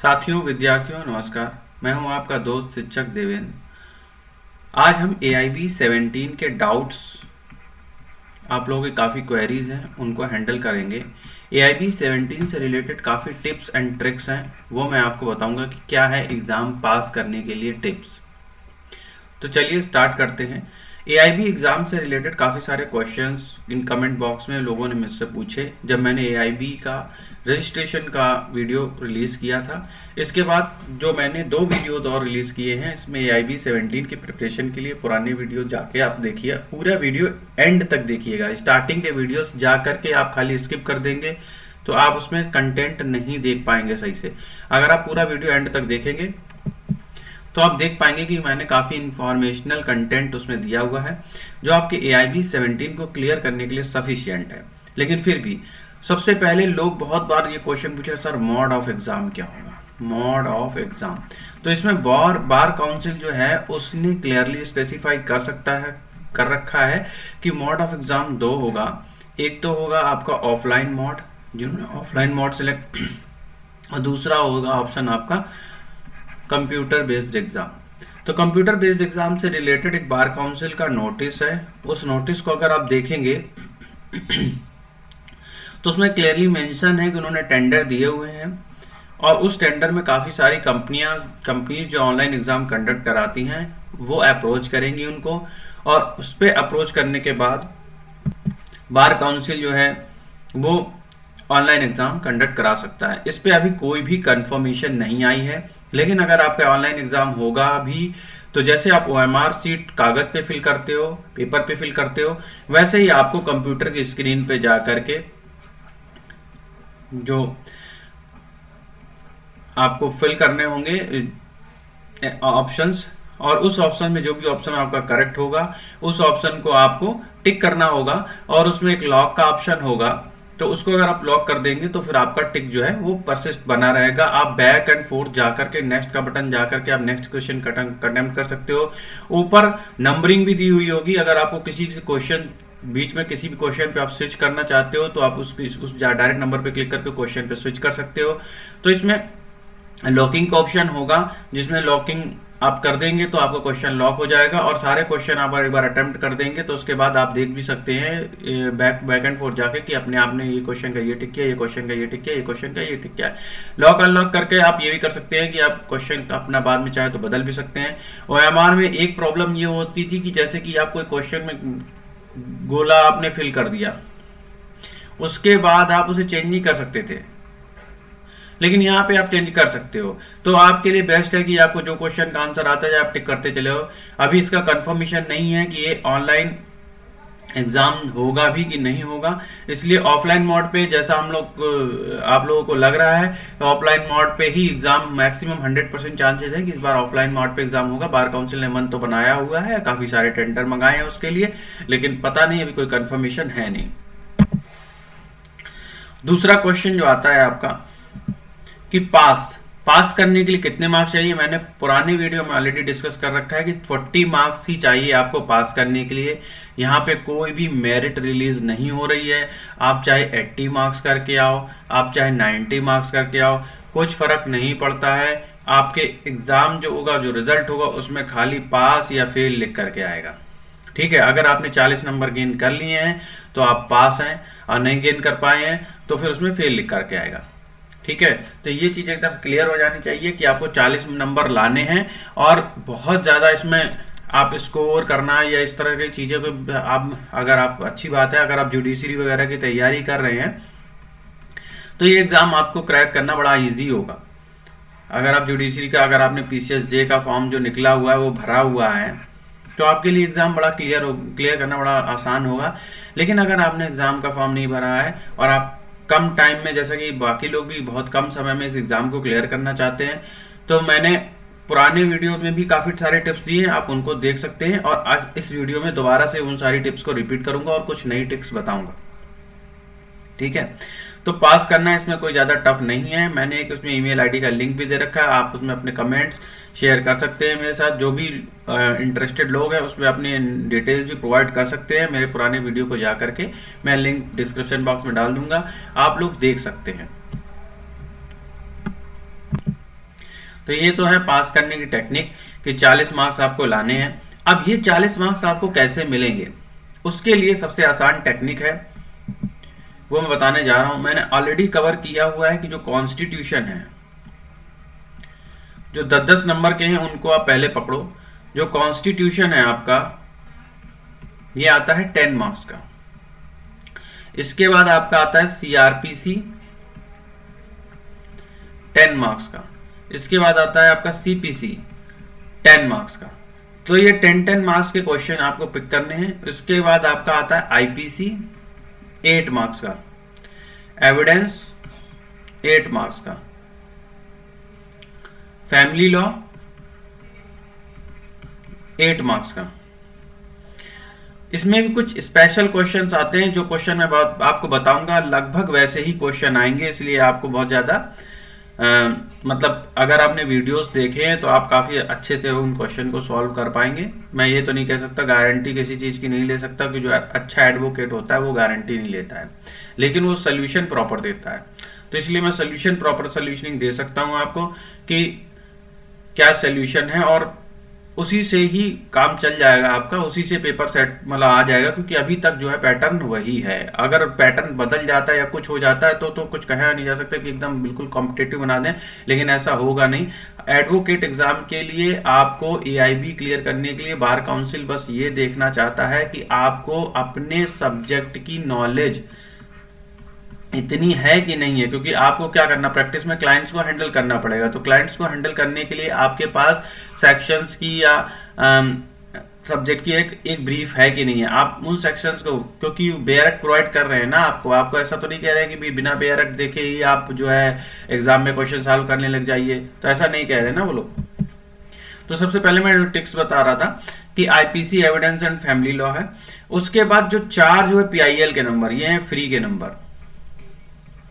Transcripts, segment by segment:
साथियों, विद्यार्थियों नमस्कार। मैं हूं आपका दोस्त शिक्षक देवेंद्र। आज हम AIB 17 के डाउट्स, आप लोगों की काफ़ी क्वेरीज हैं, उनको हैंडल करेंगे। AIB 17 से रिलेटेड काफ़ी टिप्स एंड ट्रिक्स हैं, वो मैं आपको बताऊंगा कि क्या है एग्ज़ाम पास करने के लिए टिप्स। तो चलिए स्टार्ट करते हैं। AIB एग्ज़ाम से रिलेटेड काफ़ी सारे क्वेश्चंस इन कमेंट बॉक्स में लोगों ने मुझसे पूछे जब मैंने AIB का रजिस्ट्रेशन का वीडियो रिलीज़ किया था। इसके बाद जो मैंने 2 वीडियोज और रिलीज़ किए हैं, इसमें AIB 17 की प्रिपरेशन के लिए पुराने वीडियो जाके आप देखिए, पूरा वीडियो एंड तक देखिएगा। स्टार्टिंग के वीडियोस जा करके आप खाली स्किप कर देंगे तो आप उसमें कंटेंट नहीं देख पाएंगे सही से। अगर आप पूरा वीडियो एंड तक देखेंगे तो आप देख पाएंगे कि मैंने काफ़ी इंफॉर्मेशनल कंटेंट उसमें दिया हुआ है जो आपके AIB 17 को क्लियर करने के लिए सफिशिएंट है। लेकिन फिर भी सबसे पहले लोग बहुत बार ये क्वेश्चन पूछे, सर मोड ऑफ एग्जाम क्या होगा, मोड ऑफ एग्जाम। तो इसमें बार काउंसिल जो है उसने क्लियरली स्पेसिफाई कर रखा है कि मोड ऑफ एग्जाम 2 होगा। एक तो होगा आपका ऑफलाइन मोड, जिन्होंने ऑफलाइन मोड सिलेक्ट, और दूसरा होगा ऑप्शन आपका कंप्यूटर बेस्ड एग्जाम। तो कंप्यूटर बेस्ड एग्जाम से रिलेटेड एक बार काउंसिल का नोटिस है। उस नोटिस को अगर आप देखेंगे तो उसमें क्लियरली मेंशन है कि उन्होंने टेंडर दिए हुए हैं और उस टेंडर में काफ़ी सारी कंपनीज जो ऑनलाइन एग्जाम कंडक्ट कराती हैं वो अप्रोच करेंगी उनको, और उस पर अप्रोच करने के बाद बार काउंसिल जो है वो ऑनलाइन एग्जाम कंडक्ट करा सकता है। इस पे अभी कोई भी कंफर्मेशन नहीं आई है। लेकिन अगर आपका ऑनलाइन एग्जाम होगा भी तो जैसे आप OMR सीट कागज पे फिल करते हो, पेपर पे फिल करते हो, वैसे ही आपको कंप्यूटर की स्क्रीन पे जा करके जो आपको फिल करने होंगे ऑप्शंस, और उस ऑप्शन में जो भी ऑप्शन आपका करेक्ट होगा उस ऑप्शन को आपको टिक करना होगा, और उसमें एक लॉक का ऑप्शन होगा। तो उसको अगर आप लॉक कर देंगे तो फिर आपका टिक जो है वो परसिस्ट बना रहेगा। आप बैक एंड फोर्थ जाकर के नेक्स्ट का बटन जाकर के आप नेक्स्ट क्वेश्चन अटेम्प्ट कर सकते हो। ऊपर नंबरिंग भी दी हुई होगी। अगर आपको किसी क्वेश्चन बीच में किसी भी क्वेश्चन पे आप स्विच करना चाहते हो तो आप उस डायरेक्ट नंबर पे क्लिक करके क्वेश्चन पे स्विच कर सकते हो। तो इसमें लॉकिंग का ऑप्शन होगा, जिसमें लॉकिंग आप कर देंगे तो आपका क्वेश्चन लॉक हो जाएगा, और सारे क्वेश्चन आप एक बार अटेम्प्ट कर देंगे तो उसके बाद आप देख भी सकते हैं बैक एंड फोर्थ जाके कि अपने आपने ये क्वेश्चन का ये टिक किया, ये क्वेश्चन का ये टिक किया, ये क्वेश्चन का ये टिक किया है। लॉक अनलॉक करके आप ये भी कर सकते हैं कि आप क्वेश्चन अपना बाद में चाहे तो बदल भी सकते हैं। OMR में एक प्रॉब्लम ये होती थी कि जैसे कि आप कोई क्वेश्चन में गोला आपने फिल कर दिया, उसके बाद आप उसे चेंज नहीं कर सकते थे, लेकिन यहाँ पे आप चेंज कर सकते हो। तो आपके लिए बेस्ट है कि आपको जो क्वेश्चन का आंसर आता है आप टिक करते चले हो। अभी इसका कंफर्मेशन नहीं है कि ये ऑनलाइन एग्जाम होगा भी कि नहीं होगा, इसलिए ऑफलाइन मोड पे जैसा आप लोगों को लग रहा है तो ऑफलाइन मोड पे ही एग्जाम मैक्सिमम 100% चांसेस है कि इस बार ऑफलाइन मोड पे एग्जाम होगा। बार काउंसिल ने मन तो बनाया हुआ है, काफी सारे टेंडर मंगाए हैं उसके लिए, लेकिन पता नहीं, अभी कोई कंफर्मेशन है नहीं। दूसरा क्वेश्चन जो आता है आपका कि पास करने के लिए कितने मार्क्स चाहिए। मैंने पुराने वीडियो में ऑलरेडी डिस्कस कर रखा है कि 40 मार्क्स ही चाहिए आपको पास करने के लिए। यहाँ पे कोई भी मेरिट रिलीज नहीं हो रही है। आप चाहे 80 मार्क्स करके आओ, आप चाहे 90 मार्क्स करके आओ, कुछ फर्क नहीं पड़ता है। आपके एग्जाम जो होगा, जो रिजल्ट होगा, उसमें खाली पास या फेल लिख करके आएगा। ठीक है, अगर आपने 40 नंबर गेन कर लिए हैं तो आप पास हैं, और नहीं गेन कर पाए हैं तो फिर उसमें फेल लिख करके आएगा। ठीक है, तो ये चीज एकदम क्लियर हो जानी चाहिए कि आपको 40 नंबर लाने हैं, और बहुत ज्यादा इसमें आप स्कोर करना या इस तरह की चीजें को आप अच्छी बात है, अगर आप जुडिशरी वगैरह की तैयारी कर रहे हैं तो ये एग्जाम आपको क्रैक करना बड़ा इजी होगा। अगर आप जुडिशरी का, अगर आपने PCSJ का फॉर्म जो निकला हुआ है वो भरा हुआ है तो आपके लिए एग्जाम बड़ा क्लियर करना बड़ा आसान होगा। लेकिन अगर आपने एग्जाम का फॉर्म नहीं भरा है और आप कम टाइम में, जैसा कि बाकी लोग भी बहुत कम समय में इस एग्जाम को क्लियर करना चाहते हैं, तो मैंने पुराने वीडियो में भी काफी सारे टिप्स दिए हैं, आप उनको देख सकते हैं। और आज इस वीडियो में दोबारा से उन सारी टिप्स को रिपीट करूंगा और कुछ नई टिप्स बताऊंगा। ठीक है, तो पास करना इसमें कोई ज्यादा टफ नहीं है। मैंने एक उसमें ईमेल आईडी का लिंक भी दे रखा है, आप उसमें अपने कमेंट्स शेयर कर सकते हैं मेरे साथ। जो भी इंटरेस्टेड लोग हैं उसमें अपने डिटेल्स भी प्रोवाइड कर सकते हैं। मेरे पुराने वीडियो को जा करके मैं लिंक डिस्क्रिप्शन बॉक्स में डाल दूंगा, आप लोग देख सकते हैं। तो ये तो है पास करने की टेक्निक कि 40 मार्क्स आपको लाने हैं। अब ये 40 मार्क्स आपको कैसे मिलेंगे, उसके लिए सबसे आसान टेक्निक है, वो मैं बताने जा रहा हूं। मैंने ऑलरेडी कवर किया हुआ है कि जो कॉन्स्टिट्यूशन है, जो 10-10 नंबर के हैं उनको आप पहले पकड़ो। जो कॉन्स्टिट्यूशन है आपका, ये आता है 10 मार्क्स का। इसके बाद आपका आता है सीआरपीसी 10 मार्क्स का। इसके बाद आता है आपका सीपीसी 10 मार्क्स का। तो ये 10-10 मार्क्स के क्वेश्चन आपको पिक करने हैं। उसके बाद आपका आता है आईपीसी 8 मार्क्स का, एविडेंस 8 मार्क्स का, फैमिली लॉ 8 मार्क्स का। इसमें भी कुछ स्पेशल क्वेश्चंस आते हैं, जो क्वेश्चन मैं आपको बताऊंगा लगभग वैसे ही क्वेश्चन आएंगे, इसलिए आपको बहुत ज्यादा मतलब अगर आपने वीडियोस देखे हैं तो आप काफी अच्छे से उन क्वेश्चन को सॉल्व कर पाएंगे। मैं ये तो नहीं कह सकता, गारंटी किसी चीज की नहीं ले सकता कि जो अच्छा एडवोकेट होता है वो गारंटी नहीं लेता है, लेकिन वो सोल्यूशन प्रॉपर देता है। तो इसलिए मैं सोल्यूशन प्रॉपर सोल्यूशनिंग दे सकता हूं आपको कि क्या सोल्यूशन है, और उसी से ही काम चल जाएगा आपका, उसी से पेपर सेट मतलब आ जाएगा, क्योंकि अभी तक जो है पैटर्न वही है। अगर पैटर्न बदल जाता है या कुछ हो जाता है तो कुछ कहा नहीं जा सकता कि एकदम बिल्कुल कॉम्पिटेटिव बना दें, लेकिन ऐसा होगा नहीं। एडवोकेट एग्जाम के लिए आपको एआईबी क्लियर करने के लिए बार काउंसिल बस ये देखना चाहता है कि आपको अपने सब्जेक्ट की नॉलेज इतनी है कि नहीं है, क्योंकि आपको क्या करना, प्रैक्टिस में क्लाइंट्स को हैंडल करना पड़ेगा। तो क्लाइंट्स को हैंडल करने के लिए आपके पास सेक्शंस की या सब्जेक्ट की एक ब्रीफ है कि नहीं है। आप उन सेक्शंस को, क्योंकि बेयर एक्ट प्रोवाइड कर रहे हैं ना आपको ऐसा तो नहीं कह रहे हैं कि बिना बेयर एक्ट देखे ही आप जो है एग्जाम में क्वेश्चन सॉल्व करने लग जाइए, तो ऐसा नहीं कह रहे ना वो लोग। तो सबसे पहले मैं टिप्स बता रहा था कि IPC, evidence and family law है। उसके बाद जो 4 जो है पीआईएल के नंबर, ये हैं फ्री के नंबर।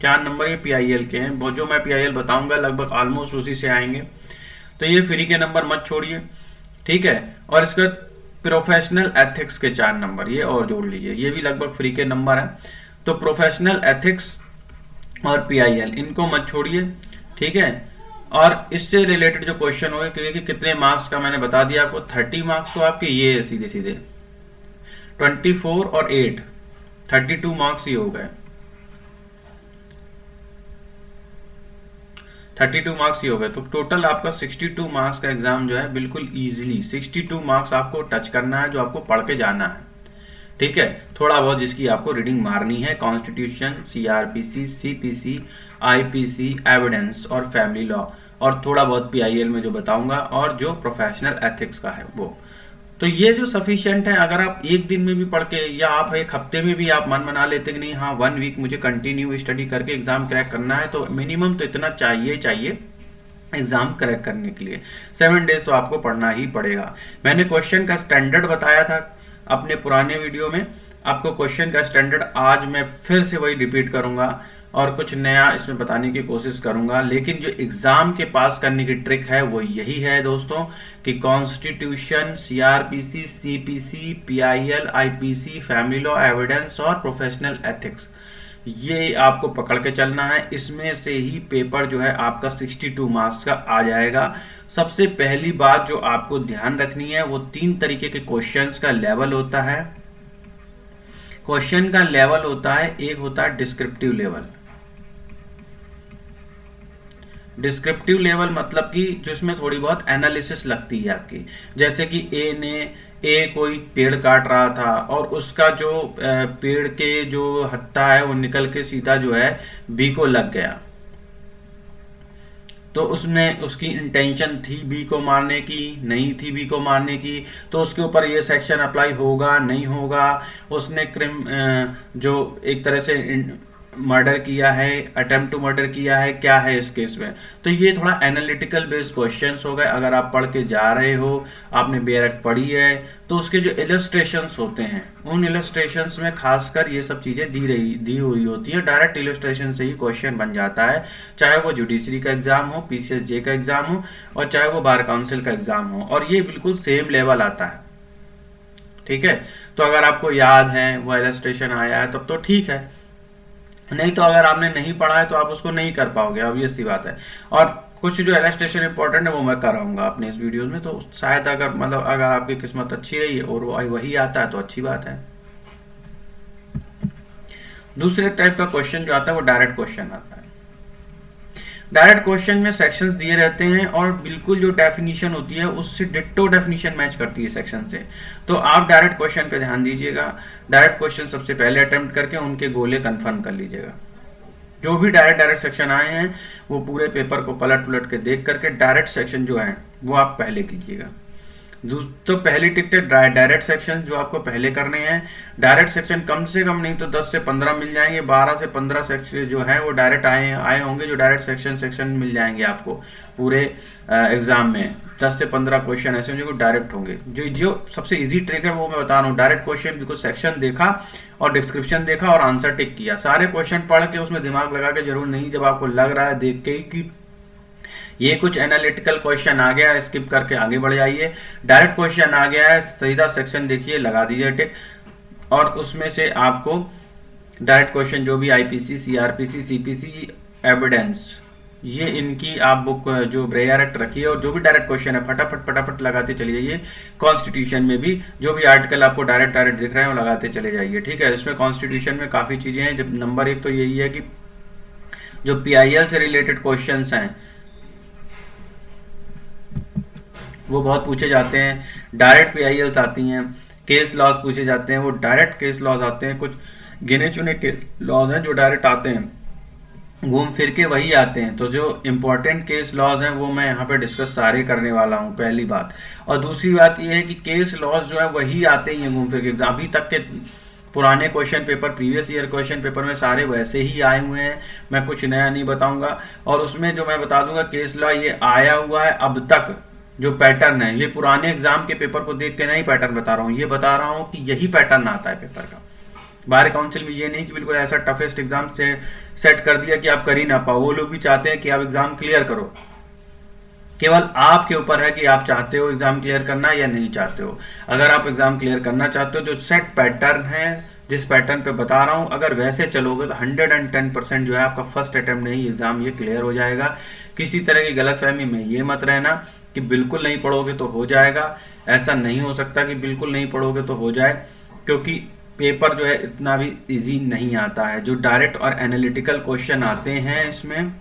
4 नंबर ये पीआईएल के हैं, जो मैं पीआईएल बताऊंगा लगभग ऑलमोस्ट उसी से आएंगे। तो ये फ्री के नंबर मत छोड़िए, ठीक है। और इसके बाद प्रोफेशनल एथिक्स के 4 नंबर ये और जोड़ लीजिए, ये भी लगभग फ्री के नंबर है। तो प्रोफेशनल एथिक्स और पीआईएल इनको मत छोड़िए, ठीक है। और इससे रिलेटेड जो क्वेश्चन होंगे, क्योंकि कितने मार्क्स का मैंने बता दिया आपको, 30 मार्क्स तो आपके ये सीधे सीधे 24 और 8 32 मार्क्स ही हो गए, 32 मार्क्स ही हो गए। तो टोटल आपका 62 मार्क्स का एग्जाम जो है बिल्कुल इजीली 62 मार्क्स आपको टच करना है, जो आपको पढ़ के जाना है, ठीक है। थोड़ा बहुत जिसकी आपको रीडिंग मारनी है, constitution, CrPC, CPC, IPC, evidence और फैमिली लॉ, और थोड़ा बहुत पीआईएल में जो बताऊंगा, और जो प्रोफेशनल एथिक्स का है वो। तो ये जो सफिशिएंट है, अगर आप एक दिन में भी पढ़ के या आप एक हफ्ते में भी आप मन बना लेते कि नहीं हाँ 1 वीक मुझे कंटिन्यू स्टडी करके एग्जाम क्रैक करना है, तो मिनिमम तो इतना चाहिए एग्जाम क्रैक करने के लिए 7 डेज तो आपको पढ़ना ही पड़ेगा। मैंने क्वेश्चन का स्टैंडर्ड बताया था अपने पुराने वीडियो में, आपको क्वेश्चन का स्टैंडर्ड आज मैं फिर से वही रिपीट करूंगा और कुछ नया इसमें बताने की कोशिश करूंगा। लेकिन जो एग्जाम के पास करने की ट्रिक है वो यही है दोस्तों, कि constitution, CrPC, CPC, PIL, IPC, family law, evidence और प्रोफेशनल एथिक्स, ये आपको पकड़ के चलना है। इसमें से ही पेपर जो है आपका 62 मार्क्स का आ जाएगा। सबसे पहली बात जो आपको ध्यान रखनी है, वो 3 तरीके के क्वेश्चंस का लेवल होता है। क्वेश्चन का लेवल होता है, एक होता है डिस्क्रिप्टिव लेवल। डिस्क्रिप्टिव लेवल मतलब कि जिसमें थोड़ी बहुत एनालिसिस लगती है आपकी, जैसे कि ए कोई पेड़ काट रहा था और उसका जो पेड़ के जो हत्था है वो निकल के सीधा जो है बी को लग गया, तो उसमें उसकी इंटेंशन थी बी को मारने की, नहीं थी बी को मारने की, तो उसके ऊपर ये सेक्शन अप्लाई होगा नहीं होगा। उसने जो एक तरह से मर्डर किया है, अटेम्प्ट टू मर्डर किया है, क्या है इस केस में। तो ये थोड़ा एनालिटिकल बेस्ड क्वेश्चंस हो गए। अगर आप पढ़ के जा रहे हो, आपने बेयर एक्ट पढ़ी है, तो उसके जो इलस्ट्रेशंस होते हैं, उन इलस्ट्रेशंस में खासकर ये सब चीजें दी हुई होती है। डायरेक्ट इलस्ट्रेशन से ही क्वेश्चन बन जाता है, चाहे वो जुडिशरी का एग्जाम हो, पीसीएसजे का एग्जाम हो, और चाहे वो बार काउंसिल का एग्जाम हो, और ये बिल्कुल सेम लेवल आता है, ठीक है। तो अगर आपको याद है वो इलस्ट्रेशन आया है तब तो ठीक है, नहीं तो अगर आपने नहीं पढ़ा है तो आप उसको नहीं कर पाओगे, ऑब्वियस सी बात है। और कुछ जो इलस्ट्रेशन इंपॉर्टेंट है वो मैं कराऊंगा अपने इस वीडियोस में, तो शायद अगर मतलब अगर आपकी किस्मत अच्छी रही और वही आता है तो अच्छी बात है। दूसरे टाइप का क्वेश्चन जो आता है वो डायरेक्ट क्वेश्चन आता है। डायरेक्ट क्वेश्चन में सेक्शंस दिए रहते हैं और बिल्कुल जो डेफिनेशन होती है उससे डिट्टो डेफिनेशन मैच करती है सेक्शन से। तो आप डायरेक्ट क्वेश्चन पे ध्यान दीजिएगा। डायरेक्ट क्वेश्चन सबसे पहले अटेम्प्ट करके उनके गोले कंफर्म कर लीजिएगा। जो भी डायरेक्ट सेक्शन आए हैं वो पूरे पेपर को पलट पुलट के देख करके डायरेक्ट सेक्शन जो है वो आप पहले कीजिएगा। तो पहली टिकट है डायरेक्ट सेक्शन जो आपको पहले करने हैं। डायरेक्ट सेक्शन कम से कम नहीं तो 10 से 15 मिल जाएंगे, 12 से 15 सेक्शन जो है वो डायरेक्ट आए होंगे, जो डायरेक्ट सेक्शन मिल जाएंगे आपको पूरे एग्जाम में। 10 से 15 क्वेश्चन ऐसे होंगे जो डायरेक्ट होंगे। जो सबसे इजी ट्रिक है वो मैं बता रहा हूँ। डायरेक्ट क्वेश्चन बिल्कुल सेक्शन देखा और डिस्क्रिप्शन देखा और आंसर टिक किया। सारे क्वेश्चन पढ़ के उसमें दिमाग लगा के जरूर नहीं, जब आपको लग रहा है देख के ही कि ये कुछ एनालिटिकल क्वेश्चन आ गया है, स्किप करके आगे बढ़ जाइए। डायरेक्ट क्वेश्चन आ गया है, सीधा सेक्शन देखिए, लगा दीजिए टिक, और उसमें से आपको डायरेक्ट क्वेश्चन जो भी आईपीसी, सीआरपीसी, सीपीसी, एविडेंस, ये इनकी आप बुक जो डायरेक्ट रखिए और जो भी डायरेक्ट क्वेश्चन है फटाफट लगाते चले जाइए। कॉन्स्टिट्यूशन में भी जो भी आर्टिकल आपको डायरेक्ट दिख रहे हैं वो लगाते चले जाइए। ठीक है, इसमें कॉन्स्टिट्यूशन में काफी चीजें हैं। जब नंबर 1 तो यही है कि जो पीआईएल से रिलेटेड क्वेश्चन हैं वो बहुत पूछे जाते हैं। डायरेक्ट पीआईएल्स आती हैं, केस लॉज पूछे जाते हैं, वो डायरेक्ट केस लॉज आते हैं। कुछ गिने चुने केस लॉज हैं जो डायरेक्ट आते हैं, घूम फिर के वही आते हैं। तो जो इंपॉर्टेंट केस लॉज हैं वो मैं यहाँ पे डिस्कस सारे करने वाला हूँ, पहली बात। और दूसरी बात ये है कि केस लॉज जो है वही आते ही हैं घूम फिर के। अभी तक के पुराने question paper, previous year question paper में सारे वैसे ही आए हुए हैं, मैं कुछ नया नहीं बताऊंगा। और उसमें जो मैं बता दूंगा केस लॉ ये आया हुआ है अब तक जो पैटर्न है, ये पुराने एग्जाम के पेपर को देख के नहीं पैटर्न बता रहा हूँ, ये बता रहा हूँ कि यही पैटर्न आता है पेपर का। बार काउंसिल में ये नहीं कि बिल्कुल ऐसा टफेस्ट एग्जाम से सेट कर दिया कि आप कर ही ना पाओ। वो लोग भी चाहते हैं कि आप एग्जाम क्लियर करो। केवल आपके ऊपर है कि आप चाहते हो एग्जाम क्लियर करना या नहीं चाहते हो। अगर आप एग्जाम क्लियर करना चाहते हो, जो सेट पैटर्न है, जिस पैटर्न पे बता रहा हूं, अगर वैसे चलोगे तो 110% जो है आपका फर्स्ट अटेम्प्ट में ही एग्जाम ये क्लियर हो जाएगा। किसी तरह की गलतफहमी में ये मत रहना कि बिल्कुल नहीं पढ़ोगे तो हो जाएगा। ऐसा नहीं हो सकता कि बिल्कुल नहीं पढ़ोगे तो हो जाए, क्योंकि पेपर जो है इतना भी इजी नहीं आता है। जो डायरेक्ट और एनालिटिकल क्वेश्चन आते हैं, इसमें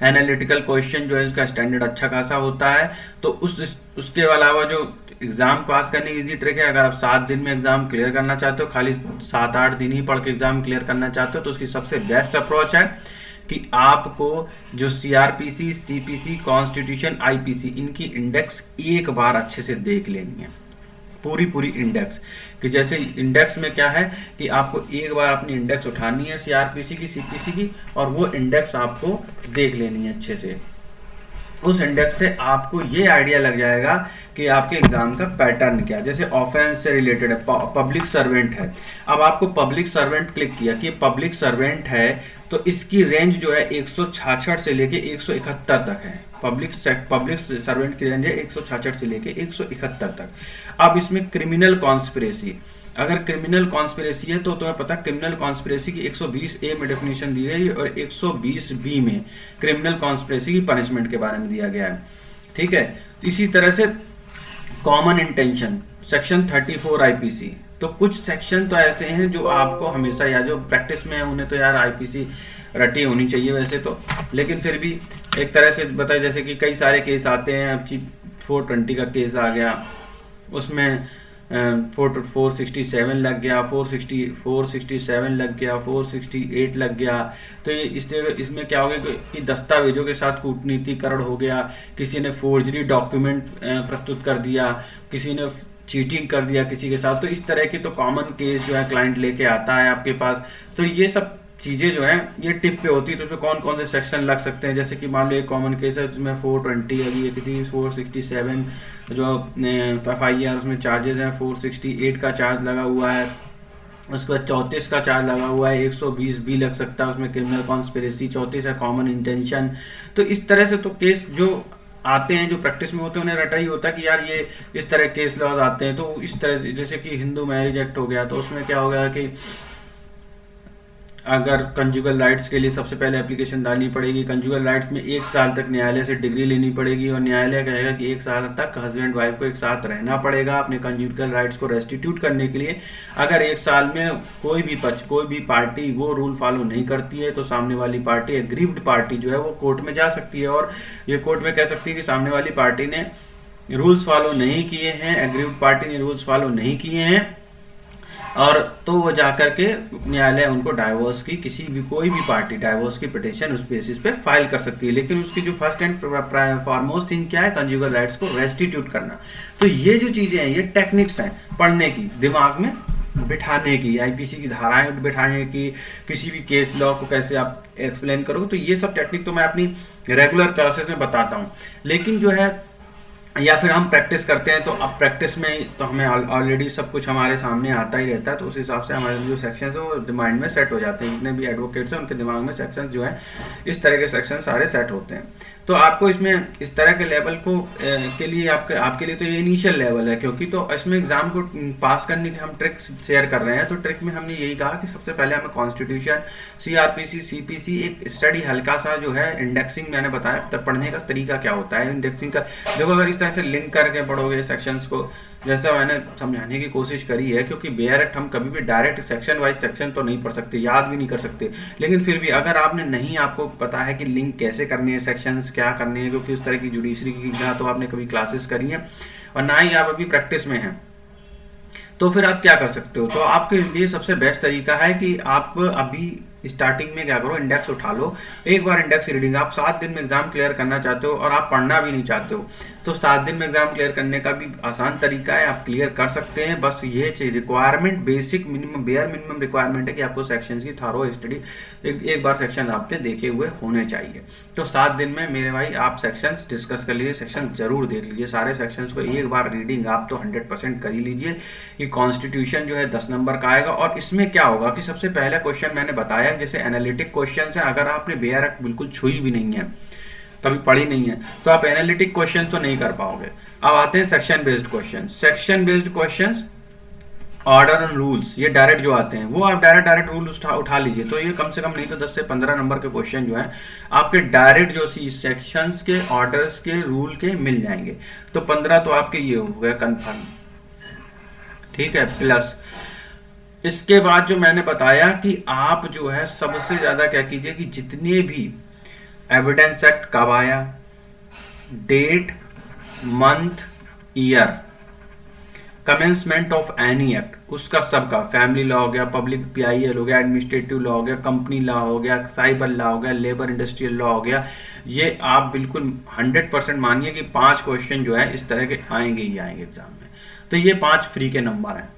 एनालिटिकल क्वेश्चन जो है इसका स्टैंडर्ड अच्छा खासा होता है। तो उसके अलावा जो एग्जाम पास करने की इजी ट्रिक है, अगर आप 7 दिन में एग्जाम क्लियर करना चाहते हो, खाली 7-8 दिन ही पढ़ के एग्जाम क्लियर करना चाहते हो, तो उसकी सबसे बेस्ट अप्रोच है कि आपको जो सीआरपीसी, सीपीसी, कॉन्स्टिट्यूशन, आईपीसी, इनकी इंडेक्स एक बार अच्छे से देख लेनी है, पूरी इंडेक्स। कि जैसे इंडेक्स में क्या है कि आपको एक बार अपनी इंडेक्स उठानी है सीआरपीसी की, सीपीसी की, और वो इंडेक्स आपको देख लेनी है अच्छे से। उस इंडेक्स से आपको ये आइडिया लग जाएगा कि आपके एग्जाम का पैटर्न क्या है। जैसे ऑफेंस से रिलेटेड है, पब्लिक सर्वेंट है। अब आपको पब्लिक सर्वेंट क्लिक किया कि पब्लिक सर्वेंट है, तो इसकी रेंज जो है 166 से लेके 171 तक है। पब्लिक सर्वेंट की रेंज है 166 से लेके 171 तक। अब इसमें क्रिमिनल कॉन्स्पिरेसी, अगर क्रिमिनल कॉन्स्पिरेसी है तो तुम्हें पता क्रिमिनल कॉन्स्पिरेसी की 120A में डेफिनेशन दी गई और 120B में क्रिमिनल कॉन्स्पिरेसी की पनिशमेंट के बारे में दिया गया है। ठीक है, इसी तरह से कॉमन इंटेंशन, सेक्शन 34 आईपीसी। तो कुछ सेक्शन तो ऐसे हैं जो आपको हमेशा याद, जो प्रैक्टिस में है उन्हें तो यार आईपीसी रटी होनी चाहिए वैसे तो, लेकिन फिर भी एक तरह से बताए, जैसे कि कई सारे केस आते हैं। अब 420 का केस आ गया, उसमें 467 लग गया, 467 लग गया, 468 लग गया। तो इसमें क्या हो गया कि दस्तावेजों के साथ कूटनीतिकरण हो गया, किसी ने फोर्जरी डॉक्यूमेंट प्रस्तुत कर दिया, किसी ने चीटिंग कर दिया किसी के साथ। तो इस तरह की तो कॉमन केस जो है क्लाइंट लेके आता है आपके पास। तो ये सब चीजें जो है ये टिप पे होती है। तो उसमें कौन कौन से सेक्शन लग सकते हैं, जैसे कि मान लो एक कॉमन केस है जिसमें 420 है, किसी 467 जो FIR उसमें चार्जेस हैं, 468 का चार्ज लगा हुआ है, उसके बाद 34 का चार्ज लगा हुआ है, 120B लग सकता है उसमें क्रिमिनल कॉन्स्पिरेसी, 34 है कॉमन इंटेंशन। तो इस तरह से तो केस जो आते हैं, जो प्रैक्टिस में होते हैं, उन्हें रटा ही होता है कि यार ये इस तरह केस लॉज आते हैं। तो इस तरह जैसे कि हिंदू मैरिज एक्ट हो गया, तो उसमें क्या हो गया कि अगर कंजुगल राइट्स के लिए सबसे पहले एप्लीकेशन डालनी पड़ेगी। कंजुगल राइट्स में 1 साल तक न्यायालय से डिग्री लेनी पड़ेगी और न्यायालय कहेगा कि 1 साल तक हस्बैंड वाइफ को एक साथ रहना पड़ेगा अपने कंजुगल राइट्स को रेस्टिट्यूट करने के लिए। अगर 1 साल में कोई भी पक्ष, कोई भी पार्टी वो रूल फॉलो नहीं करती है तो सामने वाली पार्टी, एग्रीव्ड पार्टी जो है वो कोर्ट में जा सकती है और ये कोर्ट में कह सकती है कि सामने वाली पार्टी ने रूल्स फॉलो नहीं किए हैं, एग्रीव्ड पार्टी ने रूल्स फॉलो नहीं किए हैं, और तो वो जाकर के न्यायालय उनको डाइवोर्स की, किसी भी कोई भी पार्टी डाइवोर्स की पिटीशन उस बेसिस पे फाइल कर सकती है। लेकिन उसकी जो फर्स्ट एंड फॉरमोस्ट थिंग क्या है, कंजुगल राइट्स को रेस्टिट्यूट करना। तो ये जो चीजें हैं, ये टेक्निक्स हैं पढ़ने की, दिमाग में बिठाने की, आईपीसी की धाराएं बिठाने की, किसी भी केस लॉ को कैसे आप एक्सप्लेन करोगे, तो ये सब टेक्निक तो मैं अपनी रेगुलर क्लासेस में बताता हूँ। लेकिन जो है, या फिर हम प्रैक्टिस करते हैं तो अब प्रैक्टिस में तो हमें ऑलरेडी सब कुछ हमारे सामने आता ही रहता है, तो उस हिसाब से हमारे जो सेक्शंस है वो माइंड में सेट हो जाते हैं। जितने भी एडवोकेट्स हैं उनके दिमाग में सेक्शंस जो है इस तरह के सेक्शन सारे सेट होते हैं। तो आपको इसमें इस तरह के लेवल को के लिए आपके लिए तो ये इनिशियल लेवल है, क्योंकि तो इसमें एग्जाम को पास करने की हम ट्रिक शेयर कर रहे हैं। तो ट्रिक में हमने यही कहा कि सबसे पहले हमें कॉन्स्टिट्यूशन, सीआरपीसी, सीपीसी एक स्टडी हल्का सा जो है, इंडेक्सिंग मैंने बताया तब पढ़ने का तरीका क्या होता है। इंडेक्सिंग का देखो, अगर इस तरह से लिंक करके पढ़ोगे सेक्शंस को, जैसा मैंने समझाने की कोशिश करी है, क्योंकि बेयर एक्ट हम कभी भी डायरेक्ट सेक्शन वाइज सेक्शन तो नहीं पढ़ सकते, याद भी नहीं कर सकते। लेकिन फिर भी अगर आपने नहीं, आपको पता है कि लिंक कैसे करनी है, सेक्शंस क्या करने हैं, क्योंकि उस तरह की जुडिशरी की ना तो आपने कभी क्लासेस करी है और ना ही आप अभी प्रैक्टिस में हैं, तो फिर आप क्या कर सकते हो। तो आपके लिए सबसे बेस्ट तरीका है कि आप अभी स्टार्टिंग में क्या करो, इंडेक्स उठा लो। एक बार इंडेक्स रीडिंग, आप 7 दिन में एग्जाम क्लियर करना चाहते हो और आप पढ़ना भी नहीं चाहते हो, तो 7 दिन में एग्जाम क्लियर करने का भी आसान तरीका है, आप क्लियर कर सकते हैं। बस ये चाहिए requirement, basic minimum, bare minimum requirement है कि आपको सेक्शन की थारो स्टडी एक बार सेक्शन आपने देखे हुए होने चाहिए। तो 7 दिन में मेरे भाई आप सेक्शंस डिस्कस कर लीजिए, सेक्शन जरूर देख लीजिए, सारे सेक्शंस को एक बार रीडिंग आप तो 100% कर ही लीजिए। कि कॉन्स्टिट्यूशन जो है 10 नंबर का आएगा, और इसमें क्या होगा कि सबसे पहला क्वेश्चन मैंने बताया, जैसे एनालिटिक क्वेश्चन है, अगर आपने बेयर एक्ट बिल्कुल छुई भी नहीं है, कभी पढ़ी नहीं है, तो आप एनालिटिक क्वेश्चन तो नहीं कर पाओगे। अब आते हैं section based question. Section based question, order and rules, ये डायरेक्ट जो आते हैं वो आप डायरेक्ट रूल उठा लीजिए। तो ये कम से कम नहीं तो 10 से 15 नंबर के क्वेश्चन जो है आपके डायरेक्ट जो सेक्शंस के, ऑर्डर्स के, रूल के मिल जाएंगे। तो 15 तो आपके ये हो गए कंफर्म, ठीक है। प्लस इसके बाद जो मैंने बताया कि आप जो है सबसे ज्यादा क्या कीजिए कि जितने भी एविडेंस एक्ट कब आया, date, month, year, commencement of any act, उसका सबका, फैमिली लॉ हो गया, पब्लिक पीआईएल हो गया, एडमिनिस्ट्रेटिव लॉ हो गया, कंपनी लॉ हो गया, साइबर लॉ हो गया, लेबर इंडस्ट्रियल लॉ हो गया, ये आप बिल्कुल 100% मानिए कि 5 क्वेश्चन जो है इस तरह के आएंगे ही आएंगे एग्जाम में। तो ये 5 फ्री के नंबर हैं।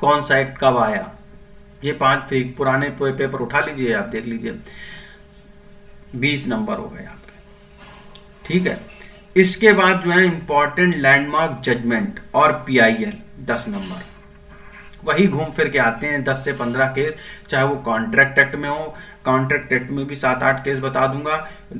कौन सा एक्ट कब आया, ये 5 फ्री, पुराने पेपर उठा लीजिए, आप देख लीजिए, 20 नंबर हो गए आपके, ठीक है। इसके बाद जो है इंपॉर्टेंट लैंडमार्क जजमेंट और पीआईएल 10 नंबर, वही घूम फिर के आते हैं 10 से 15 केस, चाहे वो कॉन्ट्रैक्ट एक्ट में हो, कॉन्ट्रैक्ट एक्ट में भी 7-8 केस बता दूंगा।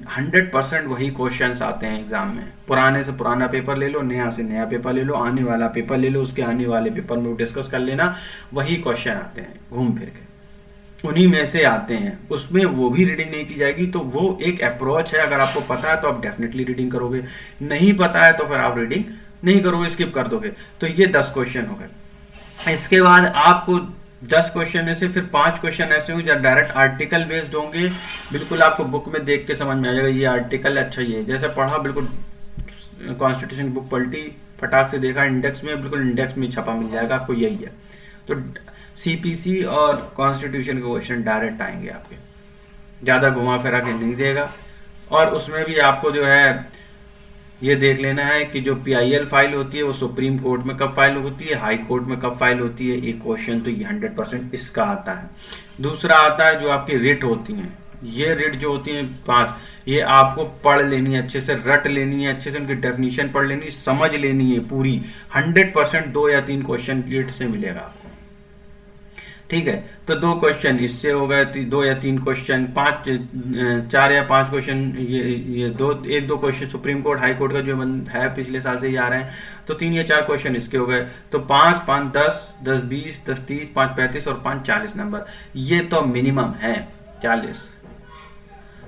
100% वही क्वेश्चंस आते हैं एग्जाम में। पुराने से पुराना पेपर ले लो, नया से नया पेपर ले लो, आने वाला पेपर ले लो, उसके आने वाले पेपर में डिस्कस कर लेना, वही क्वेश्चन आते हैं घूम फिर के, उन्हीं में से आते हैं। उसमें वो भी रीडिंग नहीं की जाएगी, तो वो एक अप्रोच है। अगर आपको पता है तो आप डेफिनेटली रीडिंग करोगे, नहीं पता है तो फिर आप रीडिंग नहीं करोगे, स्किप कर दोगे। तो ये 10 क्वेश्चन हो गए। इसके बाद आपको 10 क्वेश्चन में से फिर 5 क्वेश्चन ऐसे होंगे जो डायरेक्ट आर्टिकल बेस्ड होंगे, बिल्कुल आपको बुक में देख के समझ में आ जाएगा ये आर्टिकल, अच्छा ये जैसे पढ़ा, बिल्कुल कॉन्स्टिट्यूशन बुक पलटी, फटाक से देखा इंडेक्स में, बिल्कुल इंडेक्स में छपा मिल जाएगा आपको, यही है। तो सीपीसी और कॉन्स्टिट्यूशन के क्वेश्चन डायरेक्ट आएंगे आपके, ज्यादा घुमा फिरा के नहीं देगा। और उसमें भी आपको जो है ये देख लेना है कि जो पीआईएल फाइल होती है वो सुप्रीम कोर्ट में कब फाइल होती है, हाई कोर्ट में कब फाइल होती है। एक क्वेश्चन तो ये 100% इसका आता है। दूसरा आता है जो आपकी रिट होती हैं, ये रिट जो होती है 5, ये आपको पढ़ लेनी है, अच्छे से रट लेनी है, अच्छे से उनकी डेफिनेशन पढ़ लेनी, समझ लेनी है पूरी। 100% 2 या 3 क्वेश्चन रिट से मिलेगा आपको। ठीक है, तो 2 क्वेश्चन इससे हो गए, 2 या 3 क्वेश्चन, 4 या 5 क्वेश्चन, ये 1-2 question supreme court high court का जो है पिछले साल से ही आ रहे हैं, तो 3 या 4 क्वेश्चन इसके हो गए, तो 5 5 10 10 20 10 30 5 35 और 5 40 नंबर, ये तो मिनिमम है 40।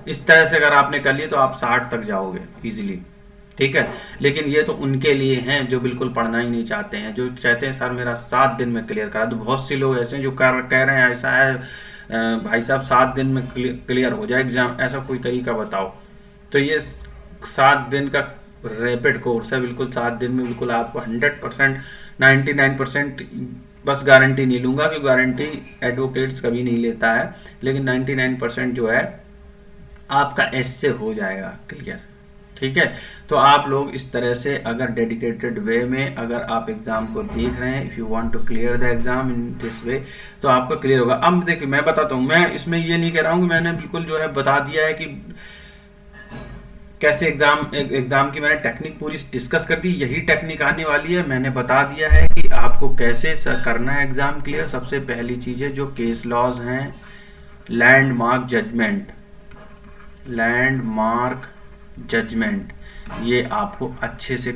इस तरह से अगर आपने कर लिए तो आप 60 तक जाओगे इजीली, ठीक है। लेकिन ये तो उनके लिए हैं जो बिल्कुल पढ़ना ही नहीं चाहते हैं, जो चाहते हैं सर मेरा 7 दिन में क्लियर करा दो। बहुत से लोग ऐसे हैं जो कह रहे हैं ऐसा है भाई साहब 7 दिन में क्लियर हो जाए एग्जाम, ऐसा कोई तरीका बताओ। तो ये 7 दिन का रैपिड कोर्स है, बिल्कुल 7 दिन में बिल्कुल आपको 100% 99% बस गारंटी नहीं लूंगा, क्योंकि गारंटी एडवोकेट्स कभी नहीं लेता है, लेकिन 99% जो है आपका ऐसे हो जाएगा क्लियर, ठीक है। तो आप लोग इस तरह से अगर डेडिकेटेड वे में अगर आप एग्जाम को देख रहे हैं, if you want to clear the exam in this way, तो आपका क्लियर होगा। अब देखिए मैं बताता हूँ, मैं इसमें ये नहीं कह रहा हूँ कि मैंने बिल्कुल जो है बता दिया है कि कैसे एग्जाम की मैंने टेक्निक पूरी डिस्कस कर दी, यही टेक्निक आने वाली है। मैंने बता दिया है कि आपको कैसे करना है एग्जाम क्लियर। सबसे पहली चीज है जो केस लॉज हैं, लैंडमार्क जजमेंट, ये आपको अच्छे से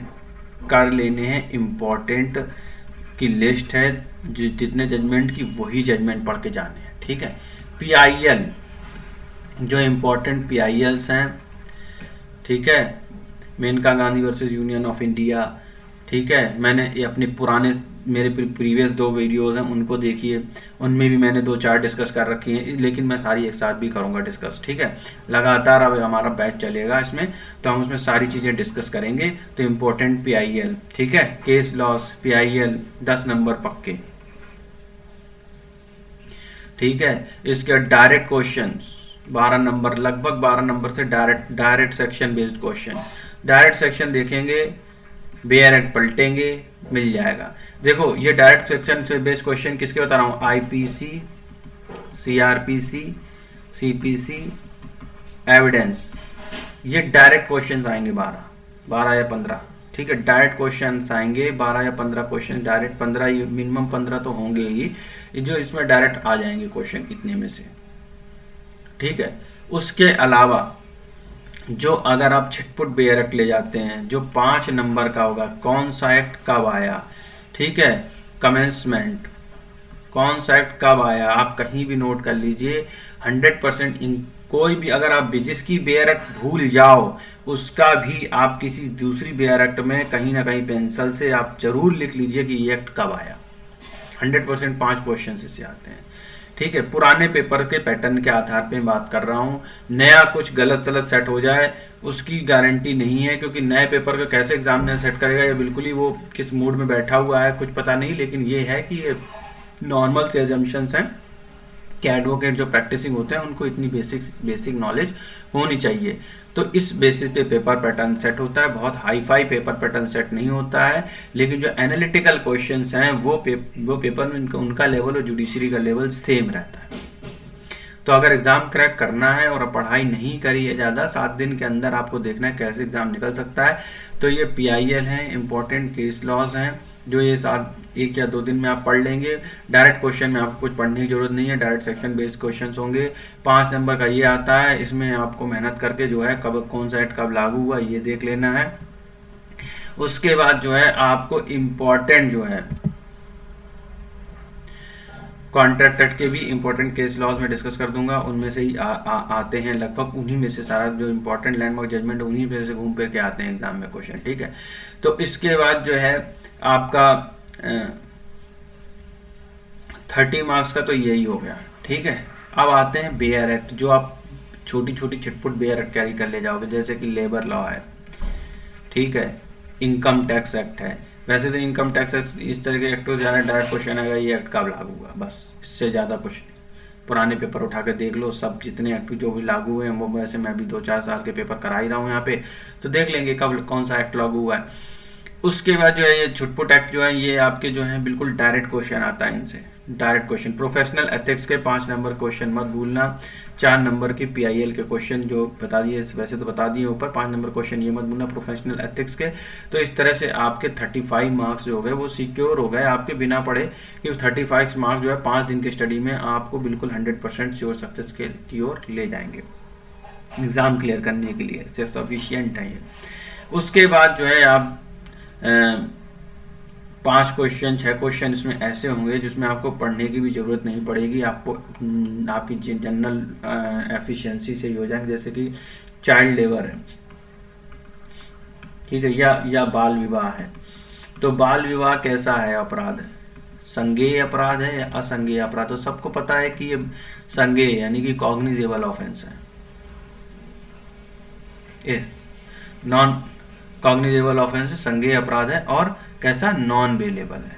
कर लेने हैं। इम्पोर्टेंट की लिस्ट है, जितने जजमेंट की वही जजमेंट पढ़ के जाने हैं, ठीक है। PIL, जो इम्पोर्टेंट PILs हैं, ठीक है, Menaka Gandhi versus Union of India, ठीक है। मैंने ये अपने पुराने मेरे प्रीवियस 2 वीडियोस हैं उनको देखिए, उनमें भी मैंने 2-4 डिस्कस कर रखी हैं, लेकिन मैं सारी एक साथ भी करूंगा डिस्कस, ठीक है। लगातार अब हमारा बैच चलेगा इसमें, तो हम उसमें सारी चीजें डिस्कस करेंगे। तो इम्पोर्टेंट PIL, ठीक है, केस लॉस PIL 10 नंबर पक्के, ठीक है। इसके डायरेक्ट क्वेश्चन 12 नंबर, लगभग 12 नंबर से direct section based question, direct section देखेंगे, बेयर एक्ट पलटेंगे, मिल जाएगा। देखो ये डायरेक्ट सेक्शन से बेस्ड क्वेश्चन किसके बता रहा हूं, IPC, CRPC, CPC, एविडेंस, ये डायरेक्ट क्वेश्चन आएंगे 12 या 15, ठीक है। डायरेक्ट क्वेश्चन आएंगे 12 या 15 क्वेश्चन, डायरेक्ट 15, मिनिमम 15 तो होंगे ही, जो इसमें डायरेक्ट आ जाएंगे क्वेश्चन इतने में से, ठीक है। उसके अलावा जो अगर आप छिटपुट बेयर एक्ट ले जाते हैं जो 5 नंबर का होगा, कौन सा एक्ट कब आया, ठीक है, कमेंसमेंट, कौन सा एक्ट कब आया, आप कहीं भी नोट कर लीजिए। 100% इन कोई भी अगर आप जिसकी बेयर एक्ट भूल जाओ, उसका भी आप किसी दूसरी बेयर एक्ट में कहीं ना कहीं पेंसिल से आप जरूर लिख लीजिए कि ये एक्ट कब आया। 100% 5 क्वेश्चन इससे आते हैं, ठीक है। पुराने पेपर के पैटर्न के आधार पे बात कर रहा हूँ, नया कुछ गलत सलत सेट हो जाए उसकी गारंटी नहीं है, क्योंकि नए पेपर का कैसे एग्जामिनर सेट करेगा, ये बिल्कुल ही वो किस मूड में बैठा हुआ है कुछ पता नहीं। लेकिन ये है कि ये नॉर्मल से अजम्पशंस हैं कि एडवोकेट जो प्रैक्टिसिंग होते हैं उनको इतनी बेसिक नॉलेज होनी चाहिए। तो इस बेसिस पे पेपर पैटर्न सेट होता है, बहुत hi fi paper pattern set नहीं होता है, लेकिन जो एनालिटिकल क्वेश्चंस हैं वो पेपर में उनका लेवल और जुडिशरी का लेवल सेम रहता है। तो अगर एग्जाम क्रैक करना है और पढ़ाई नहीं करी है ज़्यादा, 7 दिन के अंदर आपको देखना है कैसे एग्जाम निकल सकता है, तो ये PIL है, इंपॉर्टेंट केस लॉज हैं, जो ये 1 या 2 दिन में आप पढ़ लेंगे। डायरेक्ट क्वेश्चन में आपको कुछ पढ़ने की जरूरत नहीं है, डायरेक्ट सेक्शन बेस्ड क्वेश्चन होंगे। 5 नंबर का ये आता है, इसमें आपको मेहनत करके जो है कब कौन सा एक्ट कब लागू हुआ ये देख लेना है। उसके बाद जो है आपको इम्पोर्टेंट जो है कॉन्ट्रैक्ट एक्ट के भी इंपॉर्टेंट केस लॉज में डिस्कस कर दूंगा, उनमें से ही आते हैं लगभग, उन्हीं में से सारा जो इंपॉर्टेंट लैंडमार्क जजमेंट उन्हीं में से घूम फिर के आते हैं एग्जाम में क्वेश्चन, ठीक है। तो इसके बाद जो है आपका 30 मार्क्स का तो यही हो गया, ठीक है। अब आते हैं बेयर एक्ट, जो आप छोटी छोटी छिटपुट बेयर एक्ट कैरी कर ले जाओगे, जैसे कि लेबर लॉ है, ठीक है, इनकम टैक्स एक्ट है। वैसे तो इनकम टैक्स इस तरह के एक्ट हो जाना, डायरेक्ट क्वेश्चन आएगा ये एक्ट कब लागू हुआ, बस इससे ज़्यादा कुछ नहीं। पुराने पेपर उठा के देख लो, सब जितने एक्ट जो भी लागू हुए हैं वो, वैसे मैं भी 2-4 साल के पेपर करा ही रहा हूँ यहाँ पे, तो देख लेंगे कब कौन सा एक्ट लागू हुआ है। उसके बाद जो है ये छुटपुट एक्ट जो है ये आपके जो है बिल्कुल डायरेक्ट क्वेश्चन आता है इनसे, डायरेक्ट क्वेश्चन। प्रोफेशनल एथिक्स के 5 नंबर क्वेश्चन मत भूलना, 4 नंबर की PIL के क्वेश्चन जो बता दिए, वैसे तो बता दिए ऊपर, 5 नंबर क्वेश्चन ये मत भूलना प्रोफेशनल एथिक्स के। तो इस तरह से आपके 35 मार्क्स जो हो गए वो सिक्योर हो गए आपके, बिना पढ़े कि 35 मार्क्स जो है 5 दिन की स्टडी में आपको बिल्कुल 100% श्योर सक्सेस की ओर ले जाएंगे एग्ज़ाम क्लियर करने के लिए, सफिशियंट है ये। उसके बाद जो है आप 5 क्वेश्चन 6 क्वेश्चन इसमें ऐसे होंगे जिसमें आपको पढ़ने की भी ज़रूरत नहीं पड़ेगी, आपको आपकी जनरल एफिशिएंसी से ही हो जाएंगे। जैसे कि चाइल्ड लेबर है, ठीक है, या बाल विवाह है। तो बाल विवाह कैसा है अपराध है, संज्ञेय अपराध है या असंज्ञेय अपराध? तो सबको पता है कि ये संज्ञेय यानी कि कॉग्निजेबल ऑफेंस है। यस, नॉन कॉग्निजेबल ऑफेंस है, संज्ञेय अपराध है। और कैसा? नॉन बेलेबल है,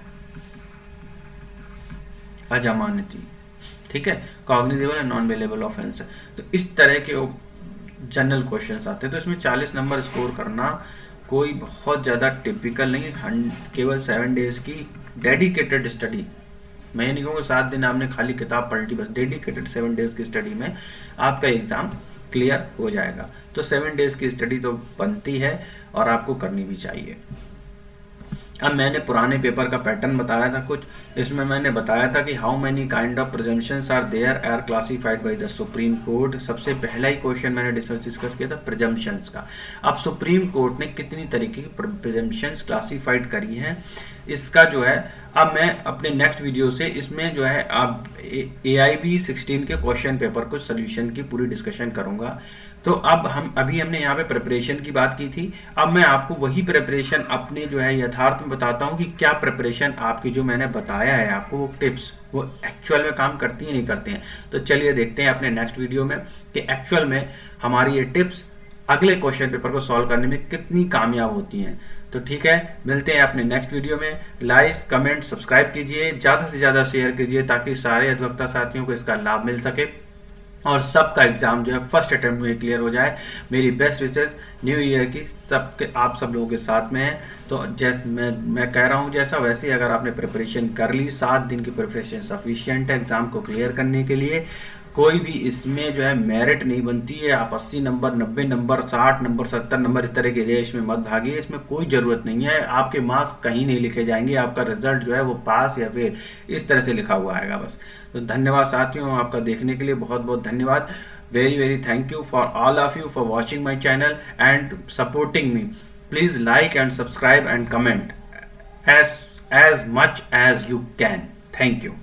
अजमानती, ठीक है। कॉग्निजेबल है, नॉन बेलेबल ऑफेंस है। तो इस तरह के जनरल क्वेश्चंस आते हैं। तो इसमें 40 नंबर स्कोर करना कोई बहुत ज़्यादा टिपिकल नहीं, केवल 7 डेज की डेडिकेटेड स्टडी, मैं ये नहीं कहूँगा 7 दिन आपने खाली किताब पढ़ ली, बस डेडिकेटेड 7 डेज की स्टडी में आपका एग्ज़ाम क्लियर हो जाएगा। तो 7 डेज की स्टडी तो बनती है और आपको करनी भी चाहिए। अब मैंने पुराने पेपर का पैटर्न बताया था कुछ, इसमें मैंने बताया था कि how many kind of presumptions are there are classified by the Supreme Court. सबसे पहला ही क्वेश्चन मैंने डिस्कस किया था प्रिजम्पशंस का। अब सुप्रीम कोर्ट ने कितनी तरीके की प्रिजम्पशंस क्लासिफाइड करी हैं, इसका जो है अब मैं अपने नेक्स्ट वीडियो से इसमें जो है अब AIB 16 के क्वेश्चन पेपर को सोल्यूशन की पूरी डिस्कशन करूंगा। तो अब हमने यहाँ पे प्रिपरेशन की बात की थी, अब मैं आपको वही प्रिपरेशन अपने जो है यथार्थ में बताता हूँ कि क्या प्रिपरेशन आपकी जो मैंने बताया है आपको वो टिप्स वो एक्चुअल में काम करती है नहीं करती हैं। तो चलिए देखते हैं अपने नेक्स्ट वीडियो में कि एक्चुअल में हमारी ये टिप्स अगले क्वेश्चन पेपर को सॉल्व करने में कितनी कामयाब होती हैं। तो ठीक है, मिलते हैं अपने नेक्स्ट वीडियो में। लाइक कमेंट सब्सक्राइब कीजिए, ज़्यादा से ज़्यादा शेयर कीजिए ताकि सारे अधिवक्ता साथियों को इसका लाभ मिल सके और सबका एग्जाम जो है फर्स्ट अटेम्प्ट में क्लियर हो जाए। मेरी बेस्ट विशेष न्यू ईयर की सबके आप सब लोगों के साथ में है। तो जैसे मैं कह रहा हूँ जैसा वैसे अगर आपने प्रिपरेशन कर ली, 7 दिन की प्रिपरेशन सफिशिएंट है एग्जाम को क्लियर करने के लिए। कोई भी इसमें जो है मेरिट नहीं बनती है, आप 80 नंबर 90 नंबर 60 नंबर 70 नंबर इस तरह के रेस में मत भागिए, इसमें कोई ज़रूरत नहीं है। आपके मार्क्स कहीं नहीं लिखे जाएंगे, आपका रिजल्ट जो है वो पास या फेल इस तरह से लिखा हुआ आएगा बस। तो धन्यवाद साथियों, आपका देखने के लिए बहुत बहुत धन्यवाद। Very thank you for all of you for watching my channel and supporting me. Please like and subscribe and comment as much as you can. Thank you.